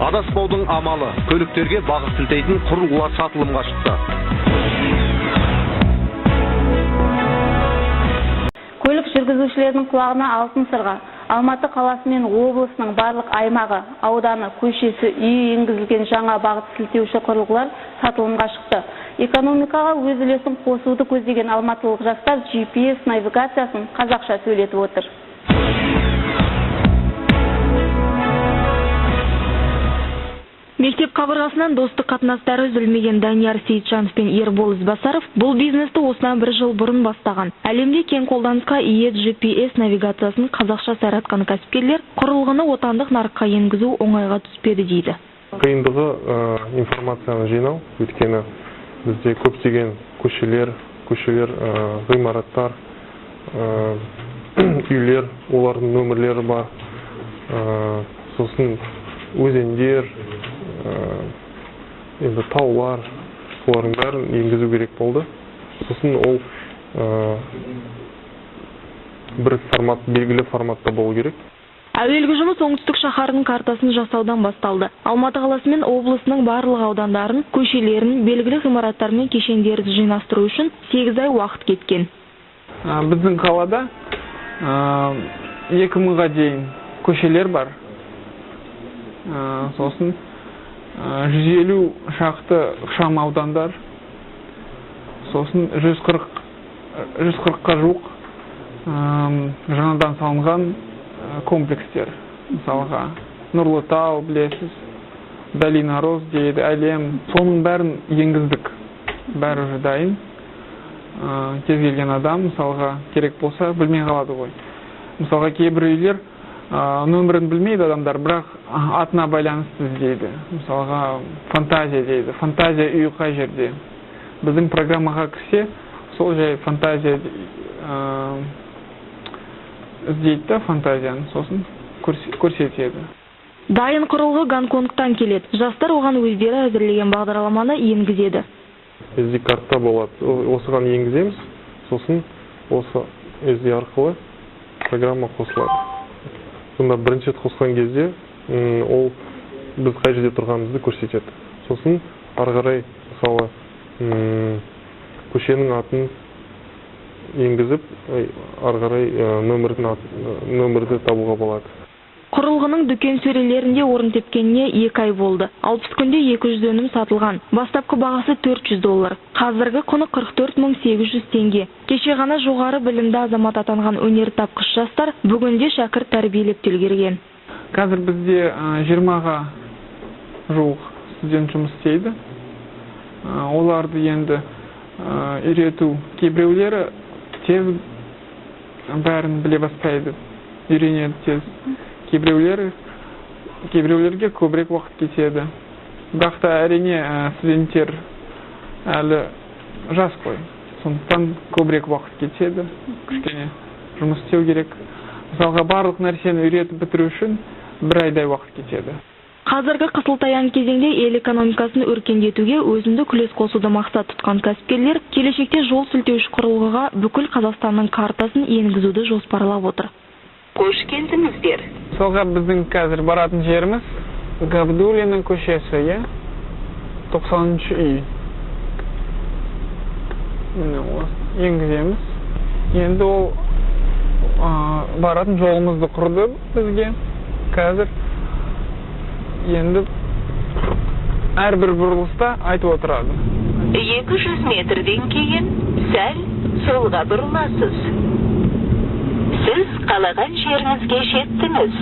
Адаспаудың амалы, көліктерге бағыт сілтейтін құрылғылар сатылымға шықты. Көлік жүргізушілердің құлағына алтын сырға. Алматы қаласы мен облысының барлық аймағы, ауданы, көшесі, үйі енгізілген жаңа бағыт сілтеуші құрылғылар сатылымға шықты. Экономикаға өз үлесін қосуды көздеген алматылық жастар GPS навигациясын қазақша сөйлетіп отыр. Мектеп қабырғасынан достық қатынастары үзілмеген Данияр Сейітжанов пен Ербол Ізбасаров бұл бизнесті осынан бір жыл бұрын бастаған. Әлемде кең қолданысқа ие GPS навигациясын қазақша саратқан кәсіпкерлер құрылғыны отандық нарыққа енгізу оңайға түспеді дейді. Қиындығы информацияны жинау, өйткені бізде көптеген көшелер, ғимараттар, үйлер, олардың нөмірлері бар, сосын өзендер, енді таулар, солардың бәрін енгізу керек болды. Сосын ол бір формат, белгілі форматта болу керек. Әуелгі жұмыс оңтүстік шаһарының картасын жасаудан басталды. Алматы қаласы мен облысының барлық аудандарын, көшелерін, белгілі ғимараттар мен кешендерді жинастыру үшін 8 ай уақыт кеткен. Біздің қалада 2000-ға дейін көшелер бар. Сосын 150 шақты ықшам аудандар, сосын 140-қа жуық жаңадан салынған комплекстер. Мысалға, Нұрлытау, білесіз, Долина Роз дейді, Әлем. Соның бәрін енгіздік. Бәрі уже дайын. Кез келген адам, мысалға, керек болса, білмей қалады ғой. Мысалға, кейбір үйлер нөмірін білмейді адамдар, бірақ атына байланысты іздейді. Мысалға, фантазия дейді. Фантазия үйі қай жерде. Біздің программаға кірсе, сол жай фантазия іздейді, фантазияны, сосын көрсетеді. Дайын құрылғы Гонконгтан келеді. Жастар оған өздері әзірлеген бағдарламаны енгізеді. SD картта болады. Осыған енгіземіз, сосын осы SD арқылы программа қосылады. Сонда бірінші рет қосқан кезде ол біз қай жерде тұрғанымызды көрсетеді. Сосын ары қарай мысалы көшенің атын енгізіп, ары қарай нөмірді табуға болады. Құрылғының дүкен сөрелерінде орын тепкеніне 2 ай болды. 60 күнде 200 өнім сатылған. Бастапқы бағасы $400. Қазіргі құны 44.800 теңге. Кеше ғана жоғары білімді азамат атанған өнертапқыш жастар бүгінде шәкірт тәрбиелеп келген. Қазір бізде 20-ға жуық студент жұмыс істейді. Оларды енді үйрету, кейбіреулері тез бәрін біле бастайды, үйренеді тез. Кейбіреулерге көбірек уақыт кетеді. Бірақ та әрине студенттер әлі жас қой. Сондықтан көбірек уақыт кетеді. Кішкене жұмыс істеу керек. Мысалға барлық нәрсені үйретіп бітіру үшін 1 айдай уақыт кетеді. Қазіргі қысылтаяң кезеңде ел экономикасын өркендетуге өзіндік үлес қосуды мақсат тұтқан кәсіпкерлер келешекте жол сілтеуші құрылғыға бүкіл Қазақстанның картасын енгізуді жоспарлап отыр. Қош келдіңіздер. Мысалға біздің қазір баратын жеріміз Габдуллина көшесі, 90-шы үй. Енгіземіз. Енді ол баратын жолымызды құрды бізге. Қазір енді әрбір бұрылыста айтып отырады. 200 метрден кейін сәл солға бұрыласыз. Сіз қалаған жеріңізге жеттіңіз.